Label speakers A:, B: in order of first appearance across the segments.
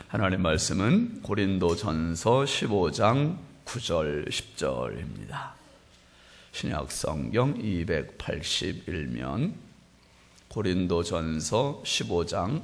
A: 하나님 말씀은 고린도전서 15장 9절 10절입니다. 신약성경 281면 고린도전서 15장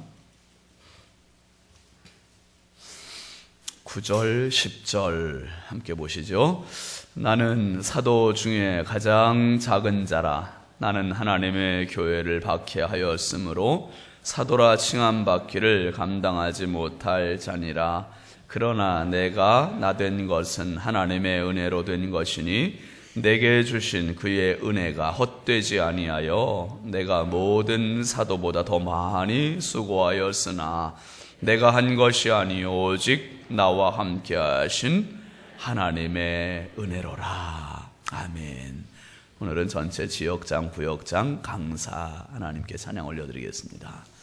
A: 9절 10절 함께 보시죠. 나는 사도 중에 가장 작은 자라. 나는 하나님의 교회를 박해하였으므로 사도라 칭함받기를 감당하지 못할 자니라. 그러나 내가 나 된 것은 하나님의 은혜로 된 것이니 내게 주신 그의 은혜가 헛되지 아니하여 내가 모든 사도보다 더 많이 수고하였으나 내가 한 것이 아니 오직 나와 함께 하신 하나님의 은혜로라. 아멘. 오늘은 전체 지역장, 구역장, 강사 하나님께 찬양 올려드리겠습니다.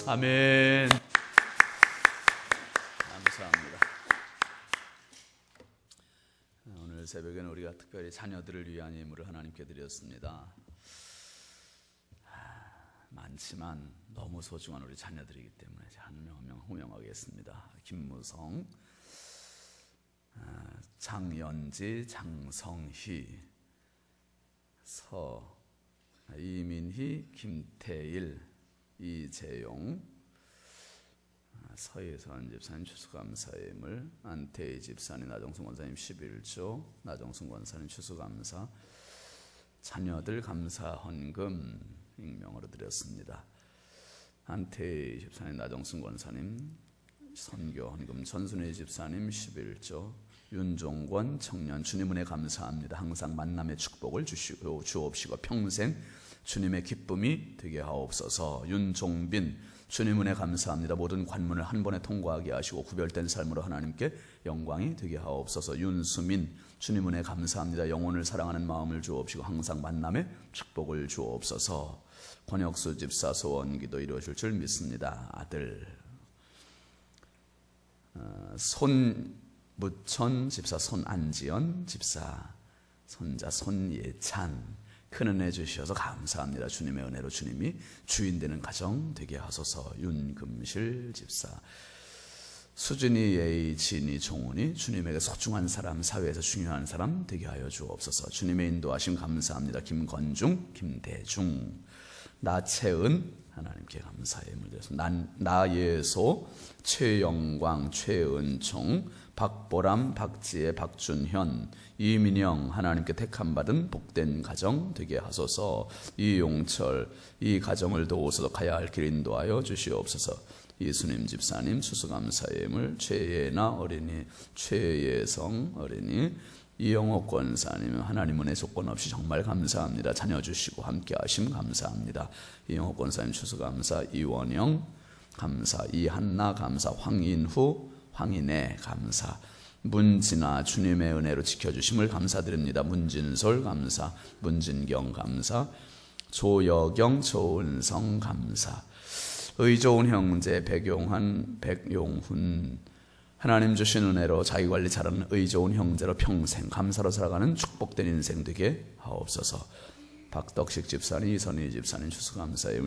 A: 아멘. 감사합니다. 오늘 새벽에는 우리가 특별히 자녀들을 위한 예물을 하나님께 드렸습니다. 많지만 너무 소중한 우리 자녀들이기 때문에 한 명 한 명 호명하겠습니다. 김무성, 장연지, 장성희, 이민희, 김태일, 이재용, 서예선 집사님 추수감사예물, 안태희 집사님, 나정순 권사님 11조, 나정순 권사님 추수감사, 자녀들 감사 헌금 익명으로 드렸습니다. 안태희 집사님, 나정순 권사님 선교 헌금, 전순희 집사님 11조, 윤종권 청년 주님 은혜 감사합니다. 항상 만남의 축복을 주옵시고 평생 주님의 기쁨이 되게 하옵소서. 윤종빈 주님 은혜 감사합니다. 모든 관문을 한 번에 통과하게 하시고 구별된 삶으로 하나님께 영광이 되게 하옵소서. 윤수민 주님 은혜 감사합니다. 영혼을 사랑하는 마음을 주옵시고 항상 만남의 축복을 주옵소서. 권혁수 집사 소원 기도 이루어질 줄 믿습니다. 아들 손무천 집사, 손안지연 집사, 손자 손예찬, 큰 은혜 주셔서 감사합니다. 주님의 은혜로 주님이 주인 되는 가정 되게 하소서. 윤금실 집사, 수진이, 예의, 진이, 종훈이 주님에게 소중한 사람, 사회에서 중요한 사람 되게 하여 주옵소서. 주님의 인도하심 감사합니다. 김건중, 김대중, 나채은 하나님께 감사의 예물 드렸습니다. 나예소, 최영광, 최은총, 박보람, 박지혜, 박준현, 이민영 하나님께 택함받은 복된 가정 되게 하소서. 이용철, 이 가정을 도우소서. 가야 할 길 인도하여 주시옵소서. 이수님 집사님 추수감사의 예물, 최예나 어린이, 최예성 어린이, 이영옥 권사님 하나님 은혜 조건 없이 정말 감사합니다. 자녀 주시고 함께 하심 감사합니다. 이영옥 권사님 추수감사, 이원영 감사, 이한나 감사, 황인후, 황인애 감사, 문진아 주님의 은혜로 지켜주심을 감사드립니다. 문진솔 감사, 문진경 감사, 조여경, 조은성 감사, 의좋은 형제 백용환, 백용훈 하나님 주신 은혜로 자기관리 잘하는 의좋은 형제로 평생 감사로 살아가는 축복된 인생 되게 하옵소서. 박덕식 집사님, 이선희 집사님 추수감사의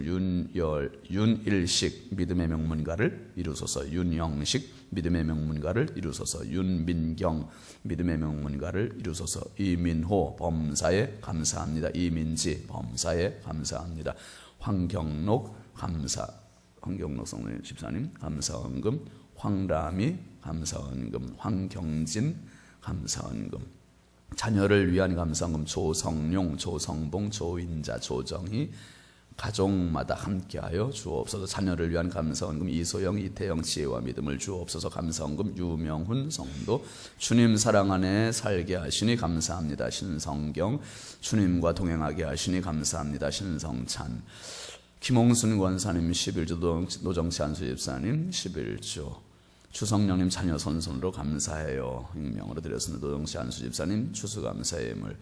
A: 윤일식 믿음의 명문가를 이루소서. 윤영식 믿음의 명문가를 이루소서. 윤민경 믿음의 명문가를 이루소서. 이민호 범사에 감사합니다. 이민지 범사에 감사합니다. 황경록 감사, 황경록 성도님 집사님 감사헌금, 황라미 감사헌금, 황경진 감사헌금, 자녀를 위한 감사헌금 조성용, 조성봉, 조인자, 조정희 가족마다 함께하여 주옵소서. 자녀를 위한 감사헌금 이소영, 이태영 지혜와 믿음을 주옵소서. 감사헌금 유명훈 성도 주님 사랑 안에 살게 하시니 감사합니다. 신성경 주님과 동행하게 하시니 감사합니다. 신성찬 김홍순 권사님 11조, 노정치 안수 집사님 11조, 주성령님 자녀 선손으로 감사해요. 익명으로 드렸습니다. 노정치 안수 집사님 추수감사의 예물,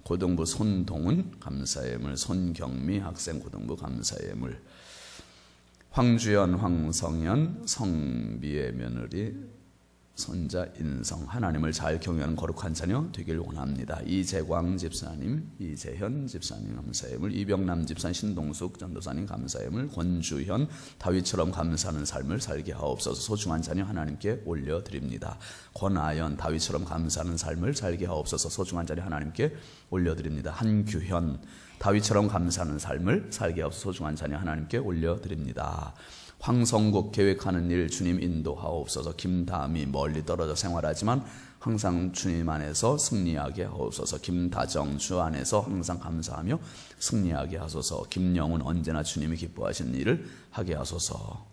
A: 고등부 손동은 감사의 예물, 손경미 학생 고등부 감사의 예물, 황주연, 황성연 성비의 며느리 손자 인성 하나님을 잘 경외하는 거룩한 자녀 되길 원합니다. 이재광 집사님, 이재현 집사님 감사의 예물, 이병남 집사님, 신동숙 전도사님 감사의 예물, 권주현 다윗처럼 감사하는 삶을 살게 하옵소서. 소중한 자녀 하나님께 올려드립니다. 권아연 다윗처럼 감사하는 삶을 살게 하옵소서. 소중한 자녀 하나님께 올려드립니다. 한규현 다윗처럼 감사하는 삶을 살게 하옵소서. 소중한 자녀 하나님께 올려드립니다. 황성국 계획하는 일 주님 인도하옵소서. 김다미 멀리 떨어져 생활하지만 항상 주님 안에서 승리하게 하옵소서. 김다정 주 안에서 항상 감사하며 승리하게 하소서. 김영훈 언제나 주님이 기뻐하시는 일을 하게 하소서.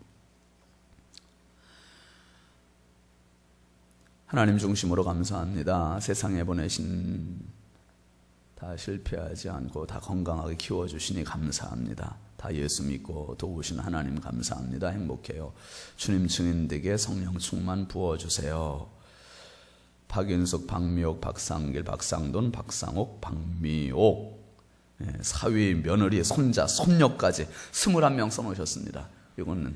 A: 하나님 중심으로 감사합니다. 세상에 보내신 다 실패하지 않고 다 건강하게 키워주시니 감사합니다. 다 예수 믿고 도우신 하나님 감사합니다. 행복해요. 주님 증인되게 성령 충만 부어주세요. 박윤숙, 박미옥, 박상길, 박상돈, 박상옥, 박미옥 사위, 며느리, 손자, 손녀까지 21명 써놓으셨습니다. 이거는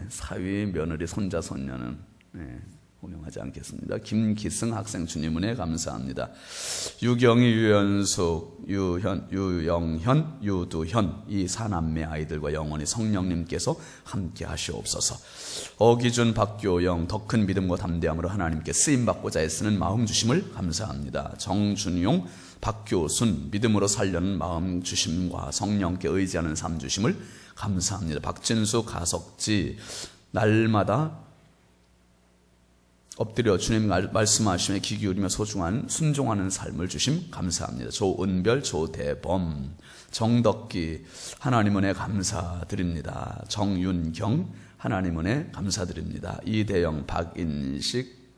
A: 사위, 며느리, 손자, 손녀는 호명하지 않겠습니다. 김기승 학생 주님 은혜 감사합니다. 유경희, 유연숙, 유영현, 유두현 이 사남매 아이들과 영원히 성령님께서 함께 하시옵소서. 어기준, 박교영 더 큰 믿음과 담대함으로 하나님께 쓰임받고자 애쓰는 마음 주심을 감사합니다. 정준용, 박교순 믿음으로 살려는 마음 주심과 성령께 의지하는 삶 주심을 감사합니다. 박진수, 가석지 날마다 엎드려 주님 말씀하심에 귀 기울이며 소중한 순종하는 삶을 주심 감사합니다. 조은별, 조대범, 정덕기 하나님 은혜 감사드립니다. 정윤경 하나님 은혜 감사드립니다. 이대영, 박인식,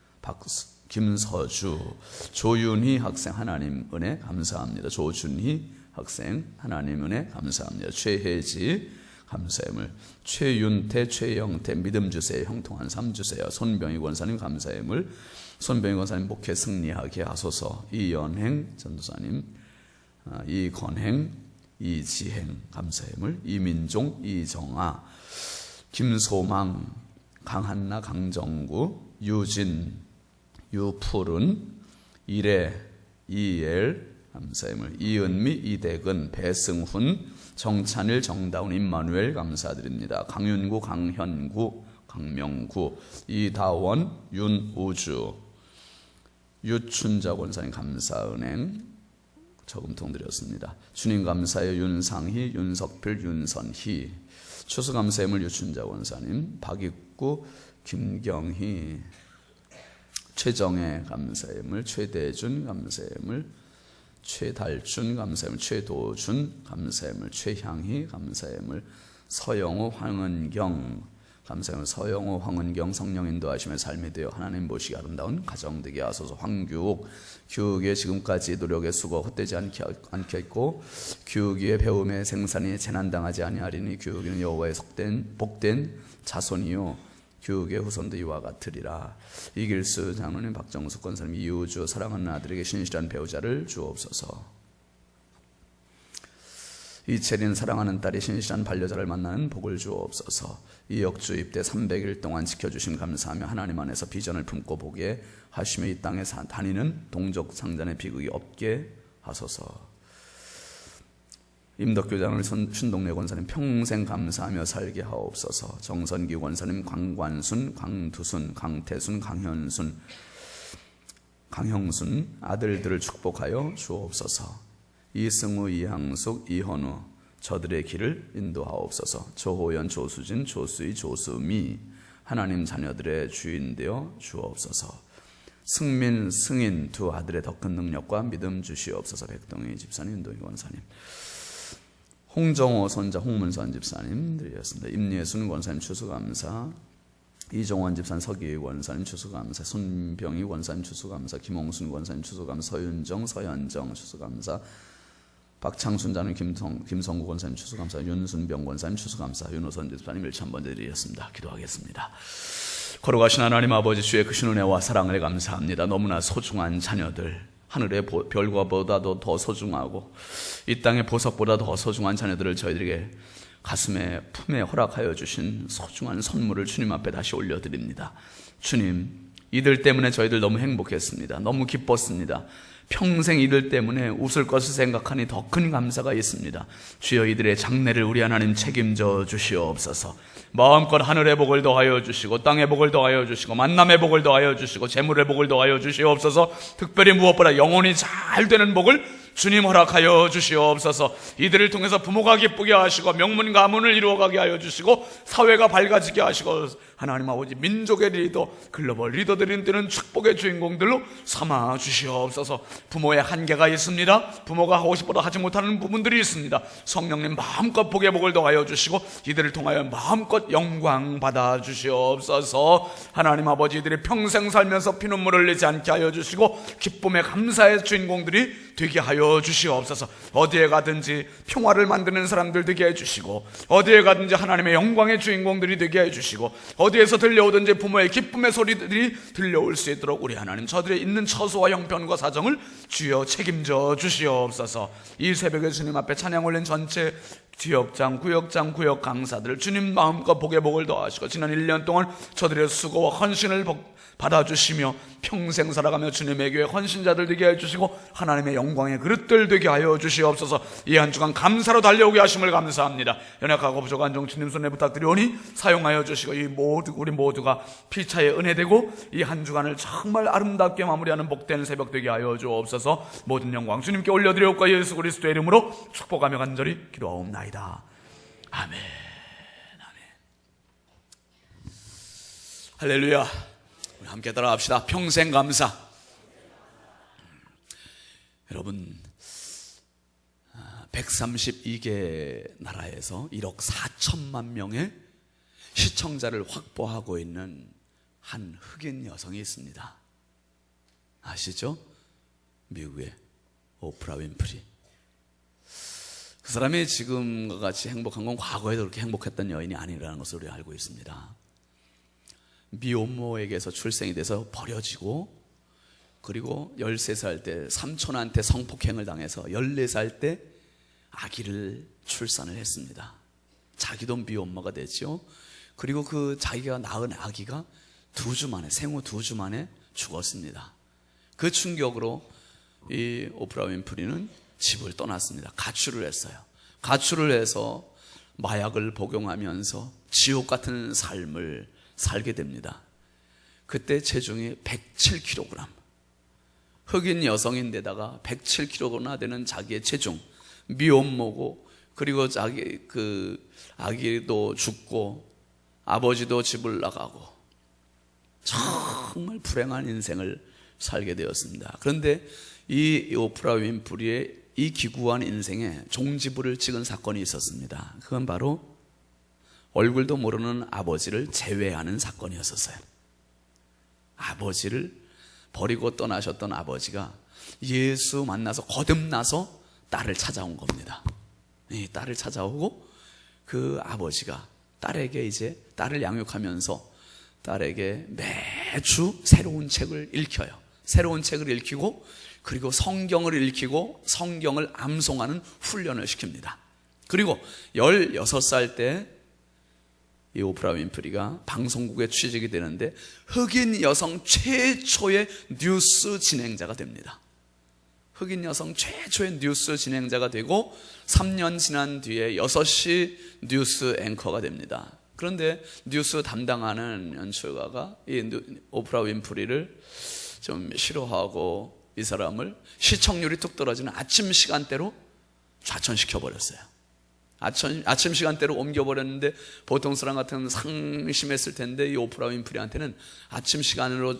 A: 김서주, 조윤희 학생 하나님 은혜 감사합니다. 조준희 학생 하나님 은혜 감사합니다. 최혜지 감사의물, 최윤태, 최영태 믿음 주세요. 형통한 삶 주세요. 손병희 권사님 감사의물, 손병희 권사님 목회 승리하게 하소서. 이연행 전도사님, 이건행, 이지행 감사의물, 이민종, 이정아, 김소망 강한나, 강정구, 유진, 유푸른, 이래, 이엘, 감사임을, 이은미, 이대근, 배승훈, 정찬일, 정다운, 임마누엘 감사드립니다. 강윤구, 강현구, 강명구, 이다원, 윤우주, 유춘자 권사님 감사은행 저금통 드렸습니다. 주님 감사해요. 윤상희, 윤석필, 윤선희, 추수감사임을 유춘자 권사님, 박익구, 김경희, 최정혜 감사임을, 최대준 감사임을, 최달준 감사임을, 최도준 감사임을, 최향희 감사임을, 서영호, 황은경 감사임을, 서영호, 황은경 성령 인도하심의 삶이 되어 하나님 보시기 아름다운 가정 되게 하소서. 황규옥, 교육의 지금까지 노력의 수고 헛되지 않겠고 교육의 배움의 생산이 재난당하지 아니하리니 교육이는 여호와의 복된 자손이요 교육의 후손도 이와 같으리라. 이길수 장로님, 박정숙 권사님, 이우주 사랑하는 아들에게 신실한 배우자를 주옵소서. 이채린 사랑하는 딸이 신실한 반려자를 만나는 복을 주옵소서. 이역주 입대 300일 동안 지켜주신 감사하며 하나님 안에서 비전을 품고 보게 하시며 이 땅에 다니는 동족 상잔의 비극이 없게 하소서. 임덕교 장로님, 신동래 권사님 평생 감사하며 살게 하옵소서. 정선기 권사님, 강관순, 강두순, 강태순, 강형순 아들들을 축복하여 주옵소서. 이승우, 이항숙, 이현우 저들의 길을 인도하옵소서. 조호연, 조수진, 조수희, 조수미 하나님 자녀들의 주인 되어 주옵소서. 승민, 승인 두 아들의 더 큰 능력과 믿음 주시옵소서. 백동희 집사님, 인도희 권사님, 홍정호 손자 홍문선 집사님 드리겠습니다. 임예순 권사님 추수감사, 이종원 집사님, 서기희 권사님 추수감사, 손병희 권사님 추수감사, 김홍순 권사님 추수감사, 서윤정, 서현정 추수감사, 박창순 자는 김성구 권사님 추수감사, 윤순병 권사님 추수감사, 윤호선 집사님 일치 한번 드리겠습니다. 기도하겠습니다. 걸어가신 하나님 아버지, 주의 크신 은혜와 사랑을 감사합니다. 너무나 소중한 자녀들, 하늘의 별과보다도 더 소중하고 이 땅의 보석보다 더 소중한 자녀들을 저희들에게 가슴에 품에 허락하여 주신 소중한 선물을 주님 앞에 다시 올려드립니다. 주님, 이들 때문에 저희들 너무 행복했습니다. 너무 기뻤습니다. 평생 이들 때문에 웃을 것을 생각하니 더 큰 감사가 있습니다. 주여, 이들의 장래를 우리 하나님 책임져 주시옵소서. 마음껏 하늘의 복을 더하여 주시고 땅의 복을 더하여 주시고 만남의 복을 더하여 주시고 재물의 복을 더하여 주시옵소서. 특별히 무엇보다 영혼이 잘 되는 복을 주님 허락하여 주시옵소서. 이들을 통해서 부모가 기쁘게 하시고 명문 가문을 이루어가게 하여 주시고 사회가 밝아지게 하시고 하나님 아버지, 민족의 리더, 글로벌 리더들이 되는 축복의 주인공들로 삼아 주시옵소서. 부모의 한계가 있습니다. 부모가 하고 싶어도 하지 못하는 부분들이 있습니다. 성령님 마음껏 복의 복을 더하여 주시고 이들을 통하여 마음껏 영광 받아 주시옵소서. 하나님 아버지, 이들이 평생 살면서 피눈물을 흘리지 않게 하여 주시고 기쁨의 감사의 주인공들이 되게 하여 주시옵소서. 어디에 가든지 평화를 만드는 사람들 되게 해주시고 어디에 가든지 하나님의 영광의 주인공들이 되게 해주시고 어디에서 들려오든지 부모의 기쁨의 소리들이 들려올 수 있도록 우리 하나님 저들의 있는 처소와 형편과 사정을 주여 책임져 주시옵소서. 이 새벽에 주님 앞에 찬양 올린 전체 지역장, 구역장, 구역 강사들 주님 마음껏 복의 복을 더하시고 지난 1년 동안 저들의 수고와 헌신을 받아주시며 평생 살아가며 주님의 교회 헌신자들 되게 해주시고 하나님의 영광의 그릇들 되게 하여 주시옵소서. 이 한 주간 감사로 달려오게 하심을 감사합니다. 연약하고 부족한 종 주님 손에 부탁드리오니 사용하여 주시고 우리 모두가 피차의 은혜되고 이 한 주간을 정말 아름답게 마무리하는 복된 새벽 되게 하여 주옵소서. 모든 영광 주님께 올려드리옵고 예수 그리스도의 이름으로 축복하며 간절히 기도하옵나이다. 아멘. 할렐루야. 우리 함께 따라합시다. 평생 감사. 여러분, 132개 나라에서 1억 4천만 명의 시청자를 확보하고 있는 한 흑인 여성이 있습니다. 아시죠? 미국의 오프라 윈프리. 그 사람이 지금과 같이 행복한 건 과거에도 그렇게 행복했던 여인이 아니라는 것을 우리가 알고 있습니다. 미혼모에게서 출생이 돼서 버려지고, 그리고 13살 때 삼촌한테 성폭행을 당해서 14살 때 아기를 출산을 했습니다. 자기도 미혼모가 됐죠. 그리고 그 자기가 낳은 아기가 2주 만에, 생후 2주 만에 죽었습니다. 그 충격으로 이 오프라 윈프리는 집을 떠났습니다. 가출을 했어요. 가출을 해서 마약을 복용하면서 지옥 같은 삶을 살게 됩니다. 그때 체중이 107kg, 흑인 여성인데다가 107kg나 되는 자기의 체중, 미혼모고, 그리고 자기 아기도 죽고 아버지도 집을 나가고 정말 불행한 인생을 살게 되었습니다. 그런데 이 오프라 윈프리의 이 기구한 인생에 종지부를 찍은 사건이 있었습니다. 그건 바로 얼굴도 모르는 아버지를 제외하는 사건이었었어요. 아버지를 버리고 떠나셨던 아버지가 예수 만나서 거듭나서 딸을 찾아온 겁니다. 이 딸을 찾아오고 그 아버지가 딸에게 이제 딸을 양육하면서 딸에게 매주 새로운 책을 읽혀요. 새로운 책을 읽히고, 그리고 성경을 읽히고 성경을 암송하는 훈련을 시킵니다. 그리고 16살 때 이 오프라 윈프리가 방송국에 취직이 되는데 흑인 여성 최초의 뉴스 진행자가 됩니다. 흑인 여성 최초의 뉴스 진행자가 되고 3년 지난 뒤에 6시 뉴스 앵커가 됩니다. 그런데 뉴스 담당하는 연출가가 이 오프라 윈프리를 좀 싫어하고 이 사람을 시청률이 뚝 떨어지는 아침 시간대로 좌천시켜버렸어요. 아침 시간대로 옮겨버렸는데 보통 사람 같으면 상심했을 텐데 이 오프라 윈프리한테는 아침 시간으로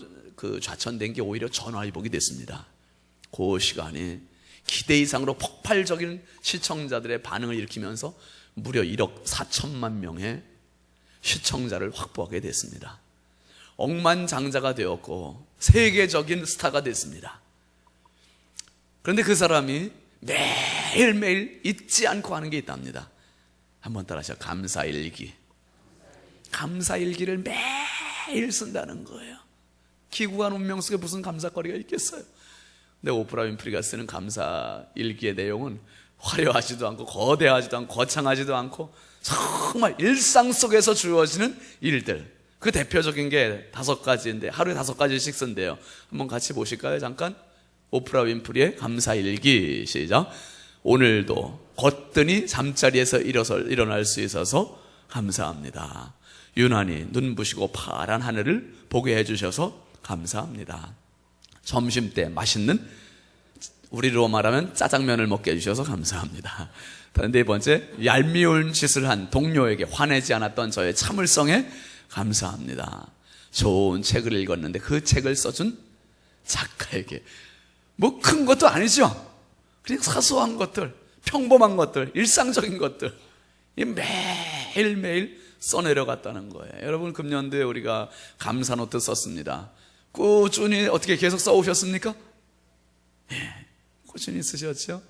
A: 좌천된 게 오히려 전화위복이 됐습니다. 그 시간이 기대 이상으로 폭발적인 시청자들의 반응을 일으키면서 무려 1억 4천만 명의 시청자를 확보하게 됐습니다. 억만장자가 되었고 세계적인 스타가 됐습니다. 그런데 그 사람이 매일매일 잊지 않고 하는 게 있답니다. 한번 따라하시죠. 감사일기. 감사일기를 매일 쓴다는 거예요. 기구한 운명 속에 무슨 감사거리가 있겠어요. 근데 오프라 윈프리가 쓰는 감사일기의 내용은 화려하지도 않고 거대하지도 않고 거창하지도 않고 정말 일상 속에서 주어지는 일들, 그 대표적인 게 5가지인데 하루에 5가지씩 쓴대요. 한번 같이 보실까요? 잠깐. 오프라 윈프리의 감사일기. 시작. 오늘도 거뜬히 잠자리에서 일어날 수 있어서 감사합니다. 유난히 눈부시고 파란 하늘을 보게 해주셔서 감사합니다. 점심때 맛있는, 우리로 말하면 짜장면을 먹게 해주셔서 감사합니다. 4번째, 얄미운 짓을 한 동료에게 화내지 않았던 저의 참을성에 감사합니다. 좋은 책을 읽었는데 그 책을 써준 작가에게, 뭐 큰 것도 아니죠. 그냥 사소한 것들, 평범한 것들, 일상적인 것들 매일매일 써내려갔다는 거예요. 여러분, 금년도에 우리가 감사노트 썼습니다. 꾸준히 어떻게 계속 써오셨습니까? 예, 꾸준히 쓰셨죠.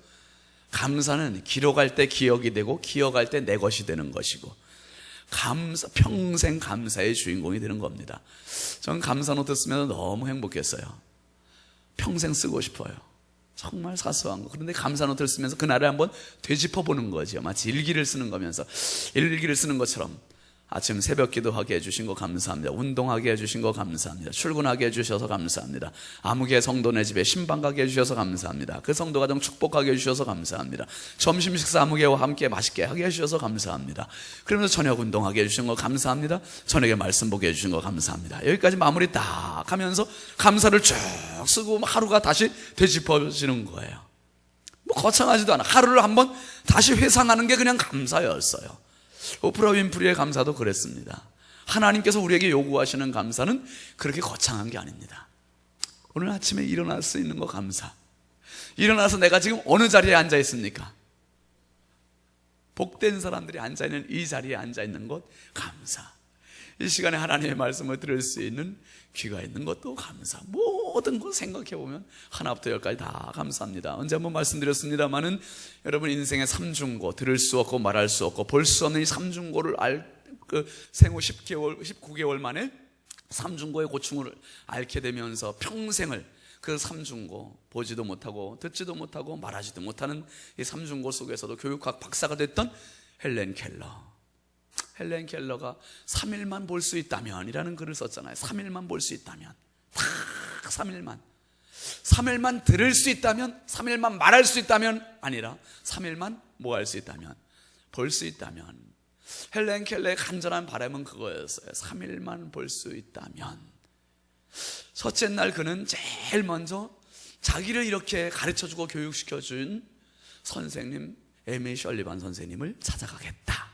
A: 감사는 기록할 때 기억이 되고 기억할 때 내 것이 되는 것이고, 평생 감사의 주인공이 되는 겁니다. 저는 감사노트 쓰면서 너무 행복했어요. 평생 쓰고 싶어요. 정말 사소한 거. 그런데 감사노트를 쓰면서 그날을 한번 되짚어보는 거죠. 마치 일기를 쓰는 거면서, 일기를 쓰는 것처럼 아침 새벽 기도하게 해주신 거 감사합니다. 운동하게 해주신 거 감사합니다. 출근하게 해주셔서 감사합니다. 아무개 성도네 집에 신방 가게 해주셔서 감사합니다. 그 성도 가정 축복하게 해주셔서 감사합니다. 점심 식사 아무개와 함께 맛있게 하게 해주셔서 감사합니다. 그러면서 저녁 운동하게 해주신 거 감사합니다. 저녁에 말씀 보게 해주신 거 감사합니다. 여기까지 마무리 딱 하면서 감사를 쭉 쓰고 하루가 다시 되짚어지는 거예요. 뭐 거창하지도 않아. 하루를 한번 다시 회상하는 게 그냥 감사였어요. 오프라 윈프리의 감사도 그랬습니다. 하나님께서 우리에게 요구하시는 감사는 그렇게 거창한 게 아닙니다. 오늘 아침에 일어날 수 있는 거 감사. 일어나서 내가 지금 어느 자리에 앉아 있습니까? 복된 사람들이 앉아있는 이 자리에 앉아있는 것 감사. 이 시간에 하나님의 말씀을 들을 수 있는 귀가 있는 것도 감사. 모든 것 생각해보면 하나부터 열까지 다 감사합니다. 언제 한번 말씀드렸습니다마는 여러분, 인생의 삼중고, 들을 수 없고 말할 수 없고 볼 수 없는 이 삼중고를 생후 19개월 만에 삼중고의 고충을 앓게 되면서 평생을 그 삼중고, 보지도 못하고 듣지도 못하고 말하지도 못하는 이 삼중고 속에서도 교육학 박사가 됐던 헬렌 켈러. 헬렌 켈러가 3일만 볼 수 있다면 이라는 글을 썼잖아요. 3일만 볼 수 있다면, 딱 3일만 들을 수 있다면, 3일만 말할 수 있다면 아니라 3일만 뭐 할 수 있다면, 볼 수 있다면. 헬렌 켈러의 간절한 바람은 그거였어요. 3일만 볼 수 있다면. 첫째 날 그는 제일 먼저 자기를 이렇게 가르쳐주고 교육시켜준 선생님 에미 셜리반 선생님을 찾아가겠다.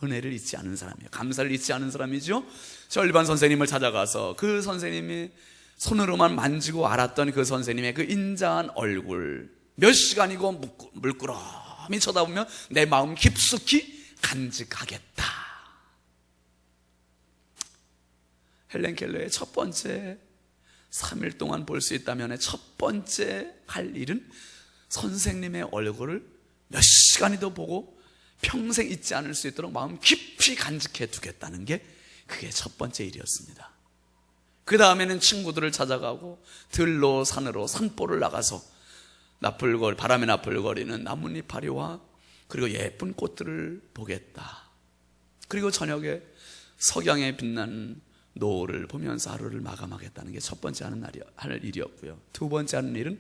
A: 은혜를 잊지 않은 사람이에요. 감사를 잊지 않은 사람이죠. 셜리반 선생님을 찾아가서 그 선생님이 손으로만 만지고 알았던 그 선생님의 그 인자한 얼굴, 몇 시간이고 물끄러미 쳐다보면 내 마음 깊숙이 간직하겠다. 헬렌 켈러의 첫 번째 3일 동안 볼 수 있다면의 첫 번째 할 일은 선생님의 얼굴을 몇 시간이도 보고 평생 잊지 않을 수 있도록 마음 깊이 간직해 두겠다는 게 그게 첫 번째 일이었습니다. 그 다음에는 친구들을 찾아가고 들로 산으로 산보를 나가서 바람에 나풀거리는 나뭇잎파리와 그리고 예쁜 꽃들을 보겠다. 그리고 저녁에 석양에 빛나는 노을을 보면서 하루를 마감하겠다는 게 첫 번째 할 일이었고요. 두 번째 하는 일은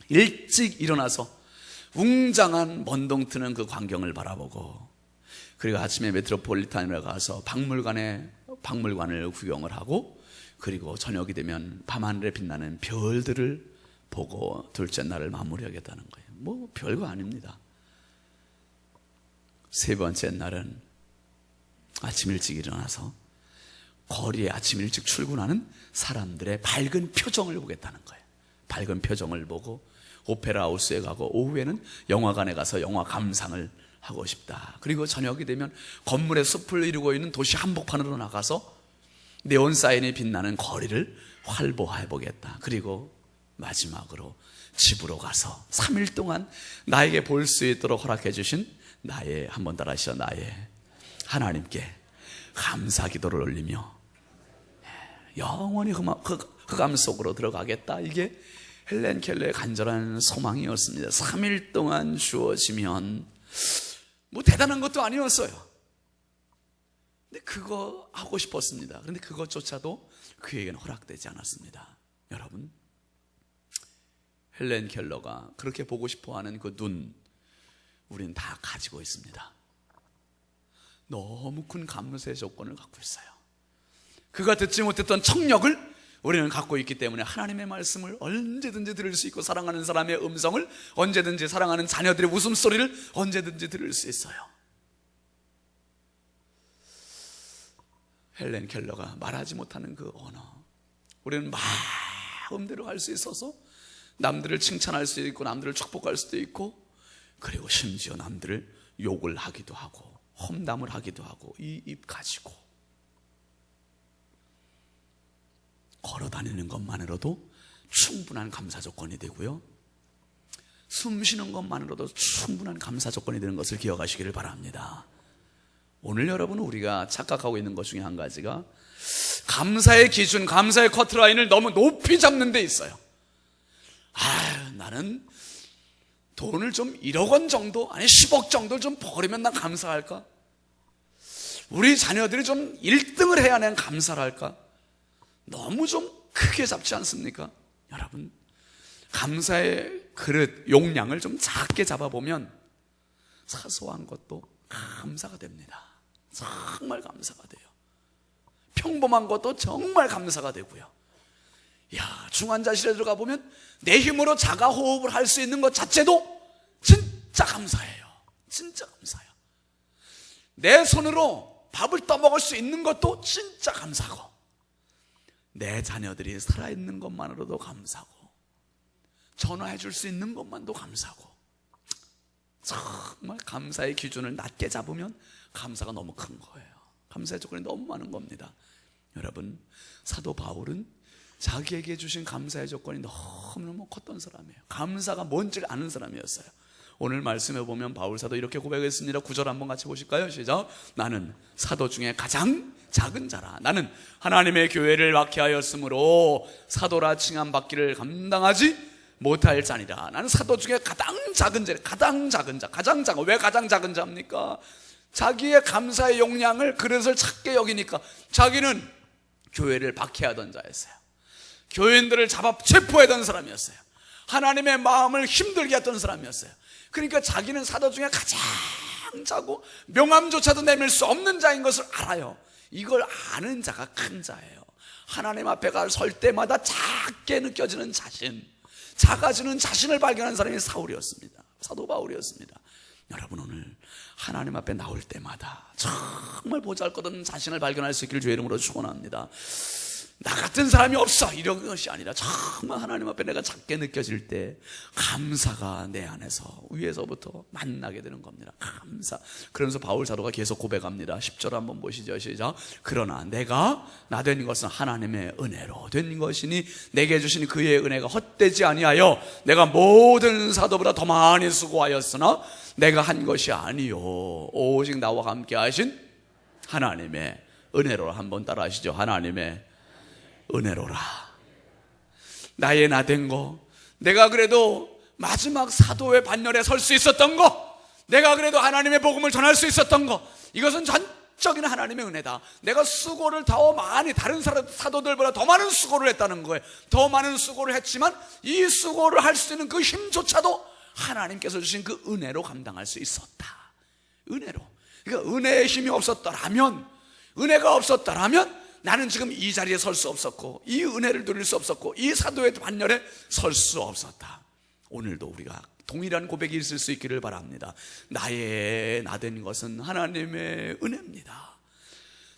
A: 일찍 일어나서 웅장한 먼동 트는 그 광경을 바라보고, 그리고 아침에 메트로폴리탄에 가서 박물관을 구경을 하고, 그리고 저녁이 되면 밤하늘에 빛나는 별들을 보고 둘째 날을 마무리하겠다는 거예요. 뭐 별거 아닙니다. 세 번째 날은 아침 일찍 일어나서 거리에 아침 일찍 출근하는 사람들의 밝은 표정을 보겠다는 거예요. 밝은 표정을 보고 오페라 하우스에 가고, 오후에는 영화관에 가서 영화 감상을 하고 싶다. 그리고 저녁이 되면 건물의 숲을 이루고 있는 도시 한복판으로 나가서 네온 사인이 빛나는 거리를 활보해 보겠다. 그리고 마지막으로 집으로 가서 3일 동안 나에게 볼 수 있도록 허락해 주신 한번 따라하시죠. 나의 하나님께 감사 기도를 올리며 영원히 흑암 속으로 들어가겠다. 이게 헬렌 켈러의 간절한 소망이었습니다. 3일 동안 주어지면 뭐 대단한 것도 아니었어요. 근데 그거 하고 싶었습니다. 그런데 그것조차도 그에게는 허락되지 않았습니다. 여러분, 헬렌 켈러가 그렇게 보고 싶어하는 그 눈, 우리는 다 가지고 있습니다. 너무 큰 감사의 조건을 갖고 있어요. 그가 듣지 못했던 청력을 우리는 갖고 있기 때문에 하나님의 말씀을 언제든지 들을 수 있고, 사랑하는 사람의 음성을 언제든지, 사랑하는 자녀들의 웃음소리를 언제든지 들을 수 있어요. 헬렌 켈러가 말하지 못하는 그 언어, 우리는 마음대로 할 수 있어서 남들을 칭찬할 수도 있고 남들을 축복할 수도 있고, 그리고 심지어 남들을 욕을 하기도 하고 험담을 하기도 하고, 이 입 가지고 걸어 다니는 것만으로도 충분한 감사 조건이 되고요, 숨 쉬는 것만으로도 충분한 감사 조건이 되는 것을 기억하시기를 바랍니다. 오늘 여러분, 우리가 착각하고 있는 것 중에 한 가지가 감사의 기준, 감사의 커트라인을 너무 높이 잡는 데 있어요. 나는 돈을 좀 1억 원 정도, 아니 10억 정도를 좀 벌으면 난 감사할까? 우리 자녀들이 좀 1등을 해야 난 감사를 할까? 너무 좀 크게 잡지 않습니까? 여러분, 감사의 그릇, 용량을 좀 작게 잡아보면 사소한 것도 감사가 됩니다. 정말 감사가 돼요. 평범한 것도 정말 감사가 되고요. 중환자실에 들어가 보면 내 힘으로 자가 호흡을 할 수 있는 것 자체도 진짜 감사해요. 진짜 감사해요. 내 손으로 밥을 떠먹을 수 있는 것도 진짜 감사하고, 내 자녀들이 살아있는 것만으로도 감사하고, 전화해 줄 수 있는 것만도 감사하고, 정말 감사의 기준을 낮게 잡으면 감사가 너무 큰 거예요. 감사의 조건이 너무 많은 겁니다. 여러분, 사도 바울은 자기에게 주신 감사의 조건이 너무너무 컸던 사람이에요. 감사가 뭔지를 아는 사람이었어요. 오늘 말씀해 보면 바울 사도 이렇게 고백했습니다. 9절 한번 같이 보실까요? 시작. 나는 사도 중에 가장 작은 자라. 나는 하나님의 교회를 막히하였으므로 사도라 칭함받기를 감당하지 못할 자니라. 나는 사도 중에 가장 작은 자. 가장 작은 자. 가장 작은. 왜 가장 작은 자입니까? 자기의 감사의 용량을, 그릇을 작게 여기니까 자기는 교회를 박해하던 자였어요. 교인들을 잡아 체포하던 사람이었어요. 하나님의 마음을 힘들게 했던 사람이었어요. 그러니까 자기는 사도 중에 가장 작고 명함조차도 내밀 수 없는 자인 것을 알아요. 이걸 아는 자가 큰 자예요. 하나님 앞에 설 때마다 작게 느껴지는 자신, 작아지는 자신을 발견한 사람이 사도 바울이었습니다. 여러분, 오늘 하나님 앞에 나올 때마다 정말 보잘것없는 자신을 발견할 수 있기를 주의 이름으로 축원합니다. 나 같은 사람이 없어 이런 것이 아니라 정말 하나님 앞에 내가 작게 느껴질 때 감사가 내 안에서 위에서부터 만나게 되는 겁니다. 감사. 그러면서 바울 사도가 계속 고백합니다. 10절 한번 보시죠. 시작. 그러나 내가 나 된 것은 하나님의 은혜로 된 것이니 내게 주신 그의 은혜가 헛되지 아니하여 내가 모든 사도보다 더 많이 수고하였으나 내가 한 것이 아니요 오직 나와 함께 하신 하나님의 은혜로. 한번 따라 하시죠. 하나님의 은혜로라. 나의 나 된 거, 내가 그래도 마지막 사도의 반열에 설 수 있었던 거, 내가 그래도 하나님의 복음을 전할 수 있었던 거, 이것은 전적인 하나님의 은혜다. 내가 수고를 더 많이, 다른 사도들보다 더 많은 수고를 했다는 거예요. 더 많은 수고를 했지만 이 수고를 할 수 있는 그 힘조차도 하나님께서 주신 그 은혜로 감당할 수 있었다. 은혜로. 그러니까 은혜의 힘이 없었더라면, 은혜가 없었더라면 나는 지금 이 자리에 설 수 없었고, 이 은혜를 누릴 수 없었고, 이 사도의 반열에 설 수 없었다. 오늘도 우리가 동일한 고백이 있을 수 있기를 바랍니다. 나의 나 된 것은 하나님의 은혜입니다.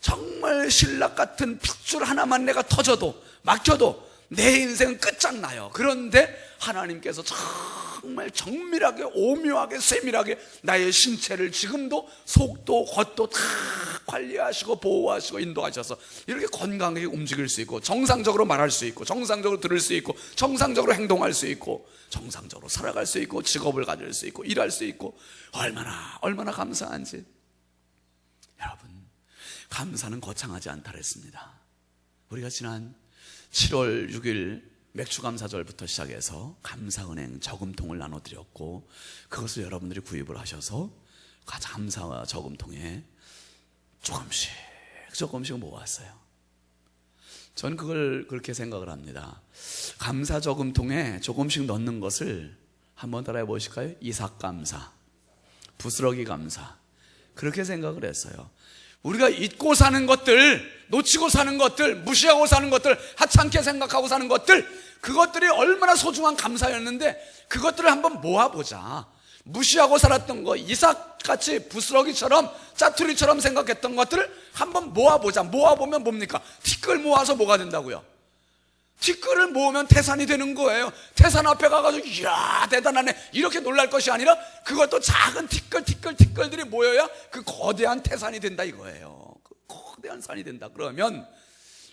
A: 정말 신락 같은 핏줄 하나만 내가 터져도, 막혀도 내 인생은 끝장나요. 그런데 하나님께서 정말 정밀하게, 오묘하게, 세밀하게 나의 신체를 지금도 속도 겉도 다 관리하시고 보호하시고 인도하셔서 이렇게 건강하게 움직일 수 있고, 정상적으로 말할 수 있고, 정상적으로 들을 수 있고, 정상적으로 행동할 수 있고, 정상적으로 살아갈 수 있고, 직업을 가질 수 있고, 일할 수 있고, 얼마나 감사한지. 여러분, 감사는 거창하지 않다 그랬습니다. 우리가 지난 7월 6일 맥주감사절부터 시작해서 감사은행 저금통을 나눠드렸고, 그것을 여러분들이 구입을 하셔서 감사 저금통에 조금씩 모았어요. 전 그걸 그렇게 생각을 합니다. 감사 저금통에 조금씩 넣는 것을 한번 따라해 보실까요? 이삭감사, 부스러기 감사, 그렇게 생각을 했어요. 우리가 잊고 사는 것들, 놓치고 사는 것들, 무시하고 사는 것들, 하찮게 생각하고 사는 것들, 그것들이 얼마나 소중한 감사였는데 그것들을 한번 모아보자. 무시하고 살았던 거, 이삭같이 부스러기처럼 짜투리처럼 생각했던 것들을 한번 모아보자. 모아보면 뭡니까? 티끌 모아서 뭐가 된다고요? 티끌을 모으면 태산이 되는 거예요. 태산 앞에 가가지고 이야 대단하네 이렇게 놀랄 것이 아니라 그것도 작은 티끌들이 모여야 그 거대한 태산이 된다 이거예요. 그 거대한 산이 된다. 그러면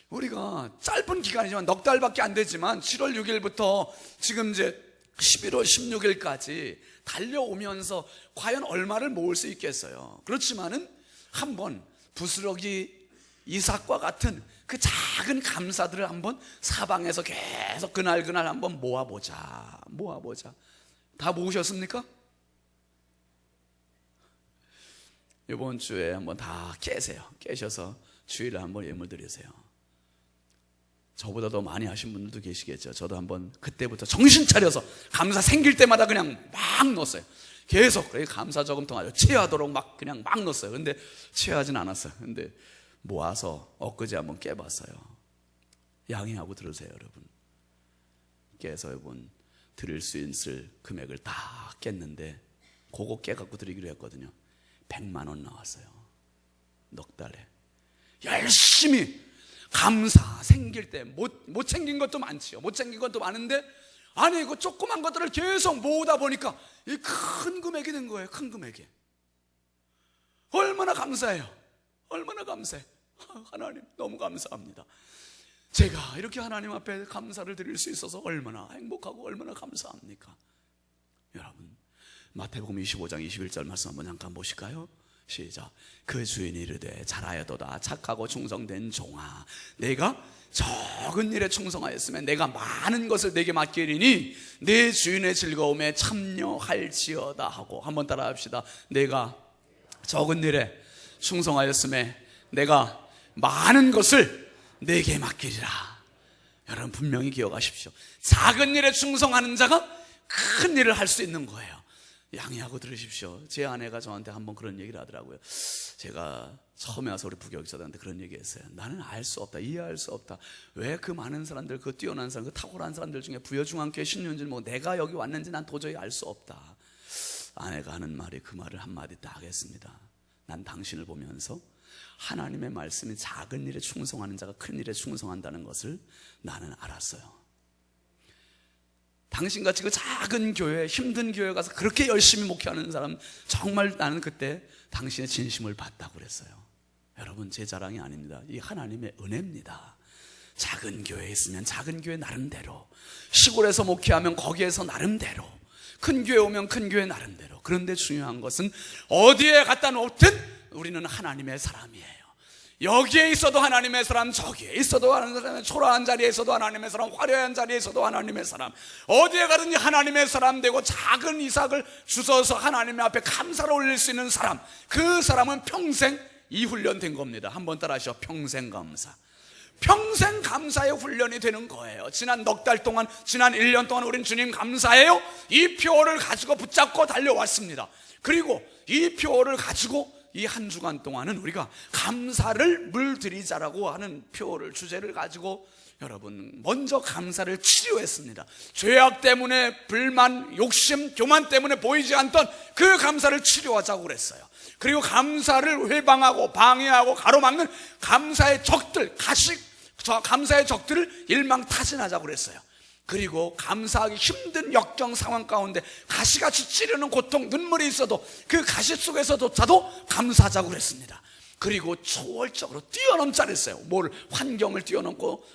A: 우리가 짧은 기간이지만 넉 달밖에 안 되지만 7월 6일부터 지금 이제 11월 16일까지 달려오면서 과연 얼마를 모을 수 있겠어요? 그렇지만은 한번 부스러기 이삭과 같은 그 작은 감사들을 한번 사방에서 계속 그날 한번 모아보자. 다 모으셨습니까? 이번 주에 한번 다 깨셔서 주일에 한번 예물 드리세요. 저보다 더 많이 하신 분들도 계시겠죠. 저도 한번 그때부터 정신 차려서 감사 생길 때마다 그냥 막 넣었어요. 계속 감사 저금통 아주 체하도록 그냥 막 넣었어요. 근데 체하진 않았어요. 근데 모아서 엊그제 한번 깨봤어요. 양해하고 들으세요, 여러분. 깨서 여러분 드릴 수 있을 금액을 다 깼는데 그거 깨갖고 드리기로 했거든요. 100만 원 나왔어요. 넉 달에. 열심히 감사 생길 때 못 챙긴 것도 많지요. 못 챙긴 것도 많은데 아니 그 조그만 것들을 계속 모으다 보니까 이 큰 금액이 된 거예요. 큰 금액이. 얼마나 감사해요. 얼마나 감사해. 하나님 너무 감사합니다. 제가 이렇게 하나님 앞에 감사를 드릴 수 있어서 얼마나 행복하고 얼마나 감사합니까? 여러분 마태복음 25장 21절 말씀 한번 잠깐 보실까요? 시작. 그 주인이 이르되 잘하여도다 착하고 충성된 종아, 내가 적은 일에 충성하였으면 내가 많은 것을 내게 맡기리니 내 주인의 즐거움에 참여할지어다 하고. 한번 따라 합시다. 내가 적은 일에 충성하였음에 내가 많은 것을 내게 맡기리라. 여러분 분명히 기억하십시오. 작은 일에 충성하는 자가 큰 일을 할 수 있는 거예요. 양해하고 들으십시오. 제 아내가 저한테 한번 그런 얘기를 하더라고요. 제가 처음에 와서 우리 부교육자들한테 그런 얘기 했어요. 나는 알 수 없다, 이해할 수 없다. 왜 그 많은 사람들, 그 뛰어난 사람, 그 탁월한 사람들 중에 부여중앙교회 신년줄 뭐 내가 여기 왔는지 난 도저히 알 수 없다. 아내가 하는 말이 그 말을 한마디 딱 했습니다. 난 당신을 보면서 하나님의 말씀이 작은 일에 충성하는 자가 큰 일에 충성한다는 것을 나는 알았어요. 당신같이 그 작은 교회, 힘든 교회 가서 그렇게 열심히 목회하는 사람, 정말 나는 그때 당신의 진심을 봤다고 그랬어요. 여러분, 제 자랑이 아닙니다. 이 하나님의 은혜입니다. 작은 교회에 있으면 작은 교회 나름대로, 시골에서 목회하면 거기에서 나름대로, 큰 교회 오면 큰 교회 나름대로. 그런데 중요한 것은 어디에 갖다 놓든 우리는 하나님의 사람이에요. 여기에 있어도 하나님의 사람, 저기에 있어도 하나님의 사람, 초라한 자리에 있어도 하나님의 사람, 화려한 자리에 있어도 하나님의 사람, 어디에 가든지 하나님의 사람 되고 작은 이삭을 주워서 하나님의 앞에 감사를 올릴 수 있는 사람, 그 사람은 평생 이 훈련된 겁니다. 한번 따라하시죠. 평생 감사. 평생 감사의 훈련이 되는 거예요. 지난 넉 달 동안, 지난 1년 동안 우린 주님 감사해요, 이 표를 가지고 붙잡고 달려왔습니다. 그리고 이 표를 가지고 이 한 주간 동안은 우리가 감사를 물들이자라고 하는 표를, 주제를 가지고 여러분 먼저 감사를 치료했습니다. 죄악 때문에 불만, 욕심, 교만 때문에 보이지 않던 그 감사를 치료하자고 그랬어요. 그리고 감사를 회방하고 방해하고 가로막는 감사의 적들, 감사의 적들을 일망타진하자고 그랬어요. 그리고 감사하기 힘든 역경 상황 가운데 가시같이 찌르는 고통, 눈물이 있어도 그 가시 속에서조차도 감사하자고 그랬습니다. 그리고 초월적으로 뛰어넘자 그랬어요. 환경을 뛰어넘고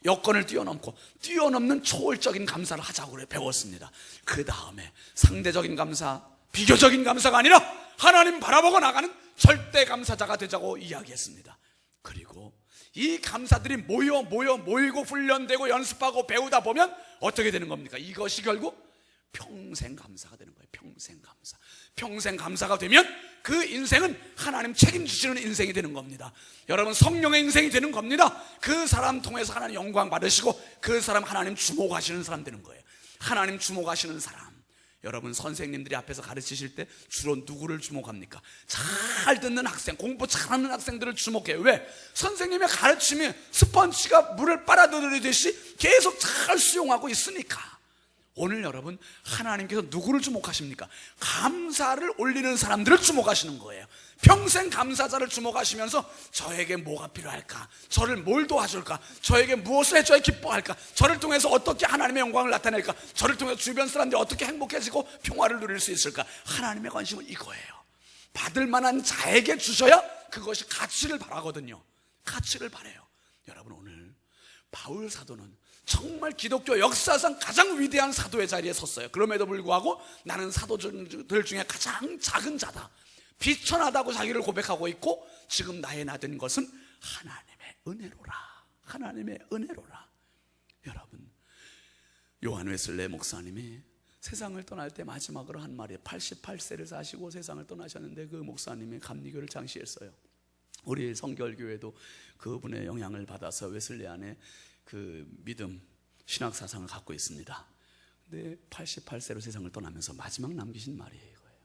A: 여건을 뛰어넘고 뛰어넘는 초월적인 감사를 하자고 배웠습니다. 그 다음에 상대적인 감사, 비교적인 감사가 아니라 하나님 바라보고 나가는 절대 감사자가 되자고 이야기했습니다. 그리고 이 감사들이 모이고 훈련되고 연습하고 배우다 보면 어떻게 되는 겁니까? 이것이 결국 평생 감사가 되는 거예요. 평생 감사. 평생 감사가 되면 그 인생은 하나님 책임지시는 인생이 되는 겁니다. 여러분, 성령의 인생이 되는 겁니다. 그 사람 통해서 하나님 영광 받으시고 그 사람 하나님 주목하시는 사람 되는 거예요. 하나님 주목하시는 사람. 여러분, 선생님들이 앞에서 가르치실 때 주로 누구를 주목합니까? 잘 듣는 학생, 공부 잘하는 학생들을 주목해요. 왜? 선생님의 가르침이 스펀지가 물을 빨아들이듯이 계속 잘 수용하고 있으니까. 오늘 여러분, 하나님께서 누구를 주목하십니까? 감사를 올리는 사람들을 주목하시는 거예요. 평생 감사자를 주목하시면서 저에게 뭐가 필요할까? 저를 뭘 도와줄까? 저에게 무엇을 해줘야 기뻐할까? 저를 통해서 어떻게 하나님의 영광을 나타낼까? 저를 통해서 주변 사람들이 어떻게 행복해지고 평화를 누릴 수 있을까? 하나님의 관심은 이거예요. 받을 만한 자에게 주셔야 그것이 가치를 바라거든요. 가치를 바라요. 여러분, 오늘 바울 사도는 정말 기독교 역사상 가장 위대한 사도의 자리에 섰어요. 그럼에도 불구하고 나는 사도들 중에 가장 작은 자다, 비천하다고 자기를 고백하고 있고, 지금 나의 나된 것은 하나님의 은혜로라. 하나님의 은혜로라. 여러분, 요한 웨슬레 목사님이 세상을 떠날 때 마지막으로 한 말이에요. 88세를 사시고 세상을 떠나셨는데 그 목사님이 감리교를 창시했어요. 우리 성결교회도 그분의 영향을 받아서 웨슬레 안에 그 믿음, 신학 사상을 갖고 있습니다. 근데 88세로 세상을 떠나면서 마지막 남기신 말이 이거예요.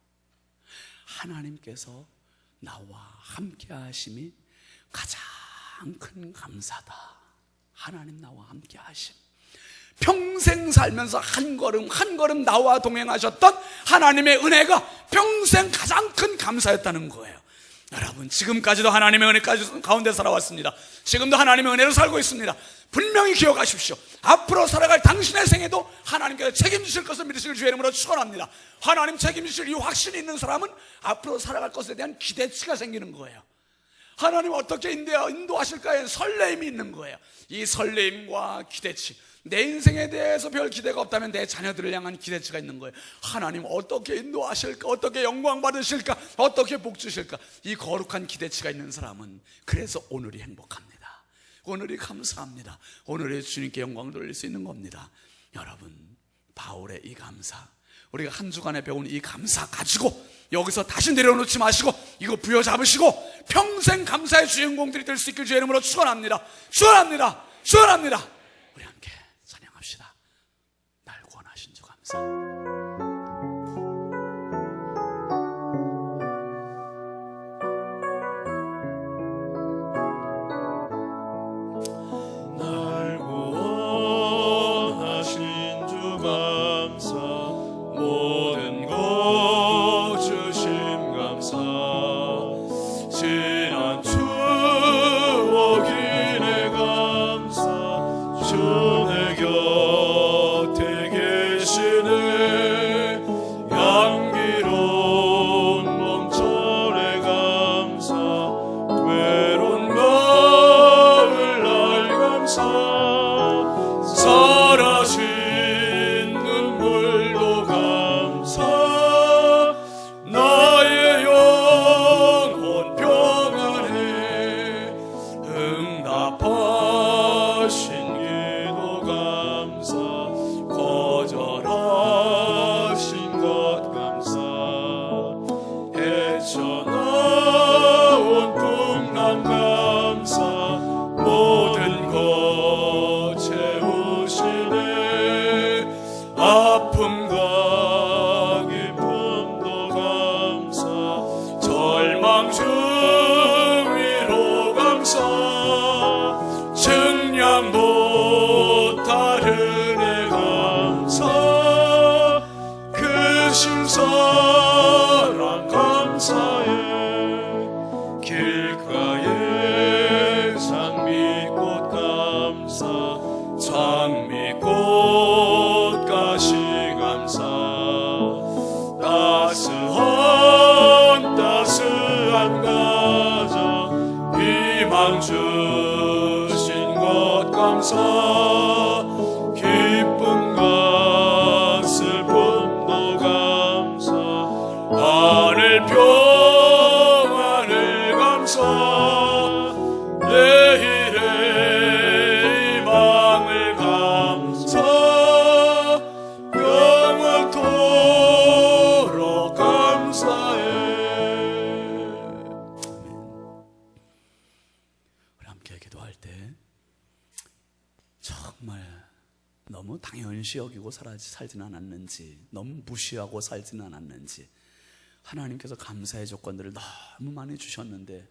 A: 하나님께서 나와 함께 하심이 가장 큰 감사다. 하나님 나와 함께 하심. 평생 살면서 한 걸음 한 걸음 나와 동행하셨던 하나님의 은혜가 평생 가장 큰 감사였다는 거예요. 여러분, 지금까지도 하나님의 은혜 가운데 살아왔습니다. 지금도 하나님의 은혜로 살고 있습니다. 분명히 기억하십시오. 앞으로 살아갈 당신의 생에도 하나님께서 책임지실 것을 믿으실 주의 이름으로 축원합니다. 하나님 책임지실 이 확신이 있는 사람은 앞으로 살아갈 것에 대한 기대치가 생기는 거예요. 하나님 어떻게 인도하실까에 설레임이 있는 거예요. 이 설레임과 기대치, 내 인생에 대해서 별 기대가 없다면 내 자녀들을 향한 기대치가 있는 거예요. 하나님 어떻게 인도하실까? 어떻게 영광 받으실까? 어떻게 복 주실까? 이 거룩한 기대치가 있는 사람은 그래서 오늘이 행복합니다. 오늘이 감사합니다. 오늘의 주님께 영광을 돌릴 수 있는 겁니다. 여러분, 바울의 이 감사, 우리가 한 주간에 배운 이 감사 가지고 여기서 다시 내려놓지 마시고 이거 부여잡으시고 평생 감사의 주인공들이 될 수 있길 주의 이름으로 축원합니다. 축원합니다. 축원합니다. 우리 함께 찬양합시다. 날 구원하신 주 감사.
B: 신선한 감사에 길가에 장미꽃 감사 장미꽃 가시 감사 따스한 가정 희망 주신 것 감사 기쁨과 슬픔도 감사 하늘 평안을 감사 내일의 희망을 감사 영원토록 감사해.
A: 우리 함께 기도할 때 정말 너무 당연시 여기고 살지는 않았는지, 너무 무시하고 살지는 않았는지, 하나님께서 감사의 조건들을 너무 많이 주셨는데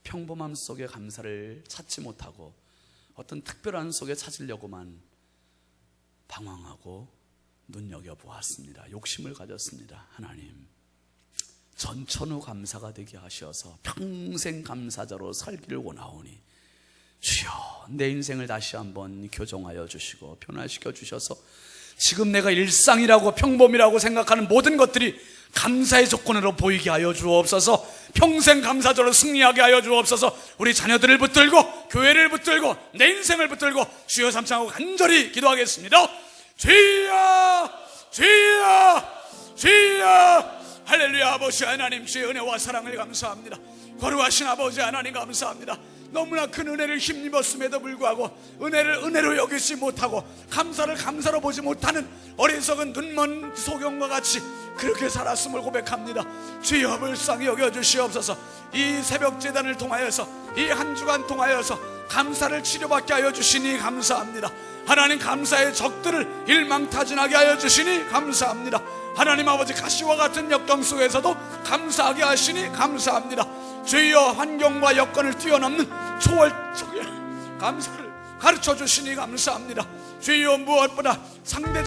A: 평범함 속에 감사를 찾지 못하고 어떤 특별한 속에 찾으려고만 방황하고 눈여겨보았습니다. 욕심을 가졌습니다. 하나님, 전천후 감사가 되게 하셔서 평생 감사자로 살기를 원하오니 주여, 내 인생을 다시 한번 교정하여 주시고 변화시켜 주셔서 지금 내가 일상이라고 평범이라고 생각하는 모든 것들이 감사의 조건으로 보이게 하여 주옵소서. 평생 감사자로 승리하게 하여 주옵소서. 우리 자녀들을 붙들고 교회를 붙들고 내 인생을 붙들고 주여 삼창하고 간절히 기도하겠습니다. 주여 주여 주여. 할렐루야. 아버지 하나님, 주의 은혜와 사랑을 감사합니다. 거룩하신 아버지 하나님 감사합니다. 너무나 큰 은혜를 힘입었음에도 불구하고 은혜를 은혜로 여기지 못하고 감사를 감사로 보지 못하는 어리석은 눈먼 소경과 같이 그렇게 살았음을 고백합니다. 주여 불쌍히 여겨주시옵소서. 이 새벽 제단을 통하여서 이 한 주간 통하여서 감사를 치료받게 하여 주시니 감사합니다. 하나님, 감사의 적들을 일망타진하게 하여 주시니 감사합니다. 하나님 아버지, 가시와 같은 역경 속에서도 감사하게 하시니 감사합니다. 주여, 환경과 여건을 뛰어넘는 초월적인 감사를 가르쳐 주시니 감사합니다. 주여, 무엇보다 상대